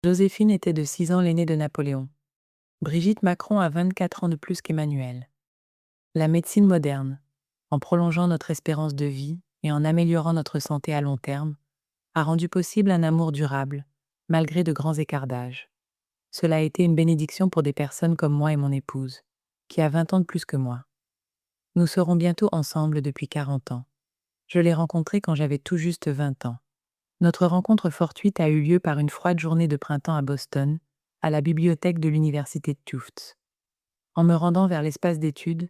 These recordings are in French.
Joséphine était de 6 ans l'aînée de Napoléon. Brigitte Macron a 24 ans de plus qu'Emmanuel. La médecine moderne, en prolongeant notre espérance de vie et en améliorant notre santé à long terme, a rendu possible un amour durable, malgré de grands écarts d'âge. Cela a été une bénédiction pour des personnes comme moi et mon épouse, qui a 20 ans de plus que moi. Nous serons bientôt ensemble depuis 40 ans. Je l'ai rencontré quand j'avais tout juste 20 ans. Notre rencontre fortuite a eu lieu par une froide journée de printemps à Boston, à la bibliothèque de l'université de Tufts. En me rendant vers l'espace d'études,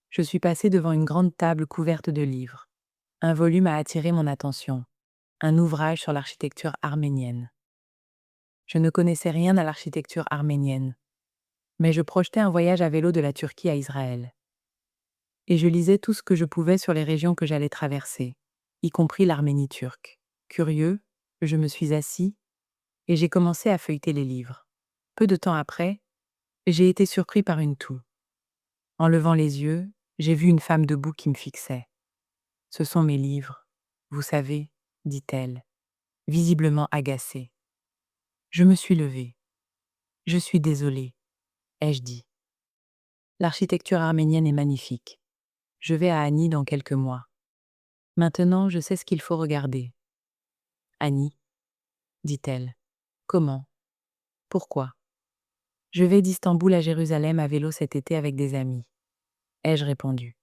je suis passé devant une grande table couverte de livres. Un volume a attiré mon attention, un ouvrage sur l'architecture arménienne. Je ne connaissais rien à l'architecture arménienne, mais je projetais un voyage à vélo de la Turquie à Israël. Et je lisais tout ce que je pouvais sur les régions que j'allais traverser, y compris l'Arménie turque. Curieux, je me suis assis et j'ai commencé à feuilleter les livres. Peu de temps après, j'ai été surpris par une toux. En levant les yeux, j'ai vu une femme debout qui me fixait. « Ce sont mes livres, vous savez, dit-elle, visiblement agacée. Je me suis levée. Je suis désolée, ai-je dit. L'architecture arménienne est magnifique. Je vais à Ani dans quelques mois. Maintenant, je sais ce qu'il faut regarder. Ani, dit-elle. Comment? Pourquoi? Je vais d'Istanbul à Jérusalem à vélo cet été avec des amis. Ai-je répondu.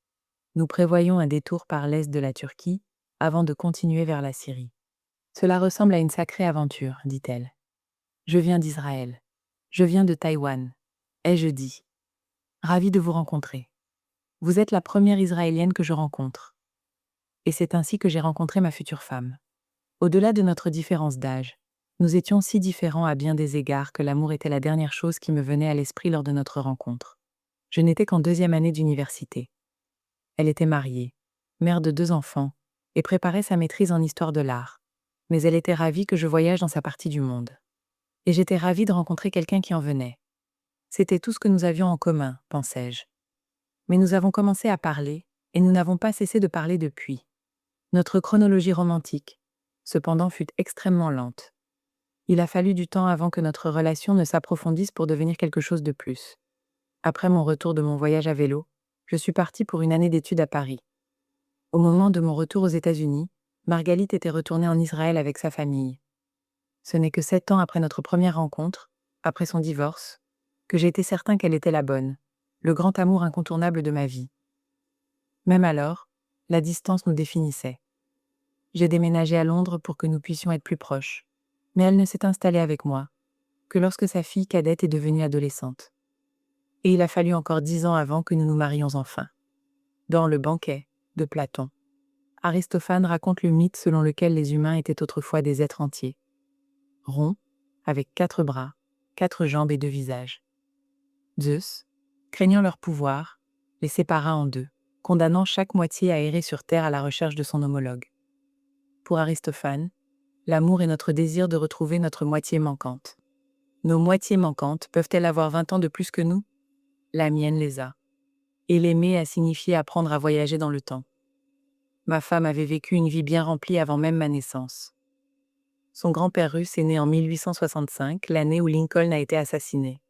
Nous prévoyons un détour par l'est de la Turquie avant de continuer vers la Syrie. Cela ressemble à une sacrée aventure, dit-elle. Je viens d'Israël. Je viens de Taïwan. Ai-je dit. Ravi de vous rencontrer. Vous êtes la première Israélienne que je rencontre. Et c'est ainsi que j'ai rencontré ma future femme. Au-delà de notre différence d'âge, nous étions si différents à bien des égards que l'amour était la dernière chose qui me venait à l'esprit lors de notre rencontre. Je n'étais qu'en 2e année d'université. Elle était mariée, mère de 2 enfants, et préparait sa maîtrise en histoire de l'art. Mais elle était ravie que je voyage dans sa partie du monde. Et j'étais ravie de rencontrer quelqu'un qui en venait. C'était tout ce que nous avions en commun, pensais-je. Mais nous avons commencé à parler, et nous n'avons pas cessé de parler depuis. Notre chronologie romantique, cependant, fut extrêmement lente. Il a fallu du temps avant que notre relation ne s'approfondisse pour devenir quelque chose de plus. Après mon retour de mon voyage à vélo, je suis partie pour une année d'études à Paris. Au moment de mon retour aux États-Unis, Margalite était retournée en Israël avec sa famille. Ce n'est que 7 ans après notre première rencontre, après son divorce, que j'ai été certain qu'elle était la bonne, le grand amour incontournable de ma vie. Même alors, la distance nous définissait. J'ai déménagé à Londres pour que nous puissions être plus proches, mais elle ne s'est installée avec moi que lorsque sa fille cadette est devenue adolescente. Et il a fallu encore 10 ans avant que nous nous marions enfin. Dans Le Banquet, de Platon, Aristophane raconte le mythe selon lequel les humains étaient autrefois des êtres entiers, ronds, avec 4 bras, 4 jambes et 2 visages. Zeus, craignant leur pouvoir, les sépara en 2, condamnant chaque moitié à errer sur terre à la recherche de son homologue. Pour Aristophane, l'amour est notre désir de retrouver notre moitié manquante. Nos moitiés manquantes peuvent-elles avoir 20 ans de plus que nous? La mienne les a. Et l'aimer a signifié apprendre à voyager dans le temps. Ma femme avait vécu une vie bien remplie avant même ma naissance. Son grand-père russe est né en 1865, l'année où Lincoln a été assassiné.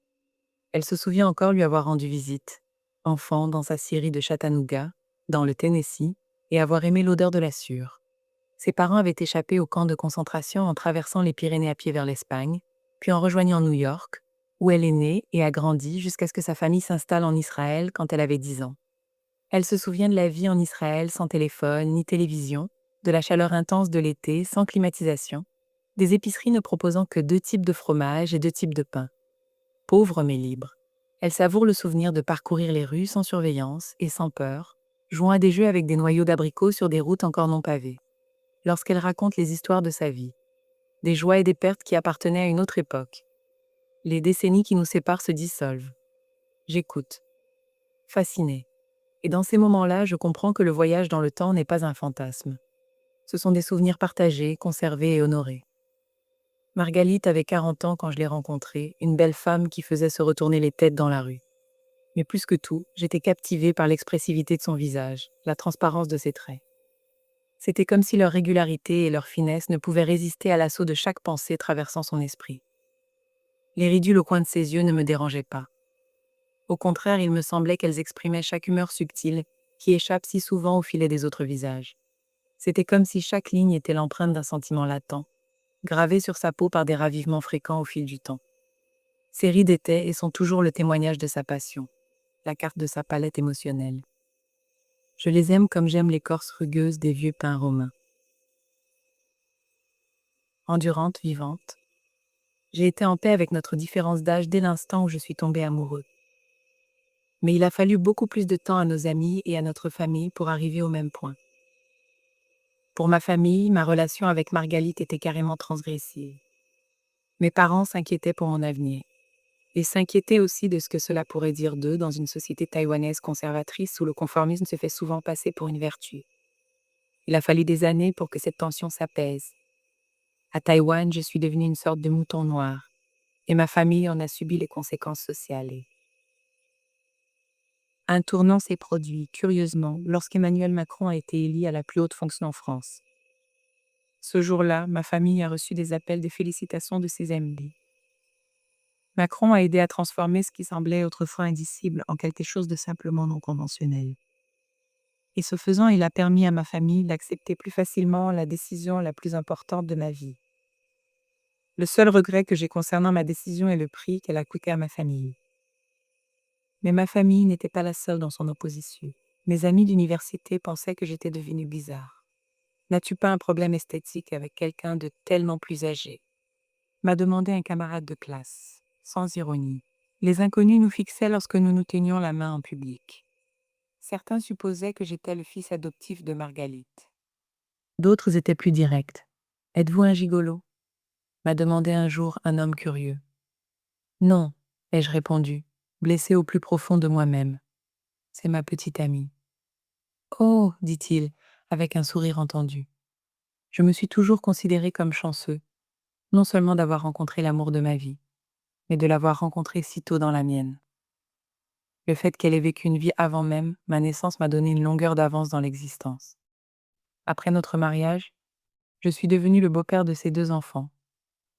Elle se souvient encore lui avoir rendu visite, enfant dans sa scierie de Chattanooga, dans le Tennessee, et avoir aimé l'odeur de la sûre. Ses parents avaient échappé au camp de concentration en traversant les Pyrénées à pied vers l'Espagne, puis en rejoignant New York, où elle est née et a grandi jusqu'à ce que sa famille s'installe en Israël quand elle avait 10 ans. Elle se souvient de la vie en Israël sans téléphone ni télévision, de la chaleur intense de l'été sans climatisation, des épiceries ne proposant que 2 types de fromage et 2 types de pain. Pauvre mais libre. Elle savoure le souvenir de parcourir les rues sans surveillance et sans peur, jouant à des jeux avec des noyaux d'abricots sur des routes encore non pavées. Lorsqu'elle raconte les histoires de sa vie, des joies et des pertes qui appartenaient à une autre époque, les décennies qui nous séparent se dissolvent. J'écoute, fascinée. Et dans ces moments-là, je comprends que le voyage dans le temps n'est pas un fantasme. Ce sont des souvenirs partagés, conservés et honorés. Margalite avait 40 ans quand je l'ai rencontrée, une belle femme qui faisait se retourner les têtes dans la rue. Mais plus que tout, j'étais captivée par l'expressivité de son visage, la transparence de ses traits. C'était comme si leur régularité et leur finesse ne pouvaient résister à l'assaut de chaque pensée traversant son esprit. Les ridules au coin de ses yeux ne me dérangeaient pas. Au contraire, il me semblait qu'elles exprimaient chaque humeur subtile qui échappe si souvent au filet des autres visages. C'était comme si chaque ligne était l'empreinte d'un sentiment latent, gravé sur sa peau par des ravinements fréquents au fil du temps. Ses rides étaient et sont toujours le témoignage de sa passion, la carte de sa palette émotionnelle. Je les aime comme j'aime l'écorce rugueuse des vieux pins romains. Endurante, vivante, j'ai été en paix avec notre différence d'âge dès l'instant où je suis tombée amoureux. Mais il a fallu beaucoup plus de temps à nos amis et à notre famille pour arriver au même point. Pour ma famille, ma relation avec Margalit était carrément transgressive. Mes parents s'inquiétaient pour mon avenir. Et s'inquiétaient aussi de ce que cela pourrait dire d'eux dans une société taïwanaise conservatrice où le conformisme se fait souvent passer pour une vertu. Il a fallu des années pour que cette tension s'apaise. À Taïwan, je suis devenue une sorte de mouton noir, et ma famille en a subi les conséquences sociales. Un tournant s'est produit, curieusement, lorsqu'Emmanuel Macron a été élu à la plus haute fonction en France. Ce jour-là, ma famille a reçu des appels de félicitations de ses amis. Macron a aidé à transformer ce qui semblait autrefois indicible en quelque chose de simplement non conventionnel. Et ce faisant, il a permis à ma famille d'accepter plus facilement la décision la plus importante de ma vie. Le seul regret que j'ai concernant ma décision est le prix qu'elle a coûté à ma famille. Mais ma famille n'était pas la seule dans son opposition. Mes amis d'université pensaient que j'étais devenue bizarre. N'as-tu pas un problème esthétique avec quelqu'un de tellement plus âgé? M'a demandé un camarade de classe, sans ironie. Les inconnus nous fixaient lorsque nous nous tenions la main en public. Certains supposaient que j'étais le fils adoptif de Margalit. D'autres étaient plus directs. Êtes-vous un gigolo? M'a demandé un jour un homme curieux. Non, ai-je répondu, blessé au plus profond de moi-même. C'est ma petite amie. Oh, dit-il, avec un sourire entendu. Je me suis toujours considéré comme chanceux, non seulement d'avoir rencontré l'amour de ma vie, mais de l'avoir rencontré si tôt dans la mienne. Le fait qu'elle ait vécu une vie avant même ma naissance m'a donné une longueur d'avance dans l'existence. Après notre mariage, je suis devenu le beau-père de ses 2 enfants,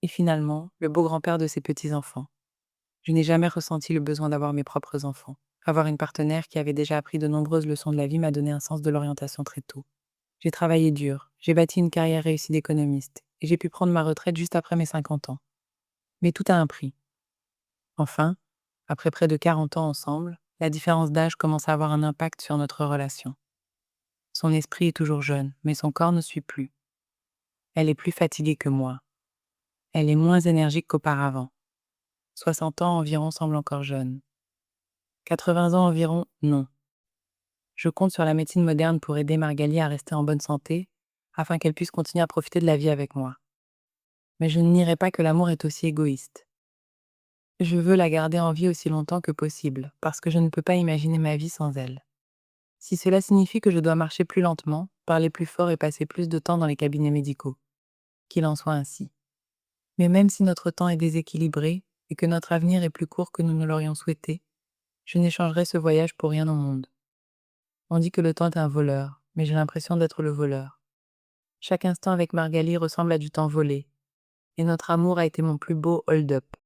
et finalement, le beau-grand-père de ses petits-enfants. Je n'ai jamais ressenti le besoin d'avoir mes propres enfants. Avoir une partenaire qui avait déjà appris de nombreuses leçons de la vie m'a donné un sens de l'orientation très tôt. J'ai travaillé dur, j'ai bâti une carrière réussie d'économiste, et j'ai pu prendre ma retraite juste après mes 50 ans. Mais tout a un prix. Enfin, après près de 40 ans ensemble, la différence d'âge commence à avoir un impact sur notre relation. Son esprit est toujours jeune, mais son corps ne suit plus. Elle est plus fatiguée que moi. Elle est moins énergique qu'auparavant. 60 ans environ semble encore jeune. 80 ans environ, non. Je compte sur la médecine moderne pour aider Margalie à rester en bonne santé, afin qu'elle puisse continuer à profiter de la vie avec moi. Mais je ne nierai pas que l'amour est aussi égoïste. Je veux la garder en vie aussi longtemps que possible, parce que je ne peux pas imaginer ma vie sans elle. Si cela signifie que je dois marcher plus lentement, parler plus fort et passer plus de temps dans les cabinets médicaux, qu'il en soit ainsi. Mais même si notre temps est déséquilibré et que notre avenir est plus court que nous ne l'aurions souhaité, je n'échangerai ce voyage pour rien au monde. On dit que le temps est un voleur, mais j'ai l'impression d'être le voleur. Chaque instant avec Margalie ressemble à du temps volé, et notre amour a été mon plus beau hold-up.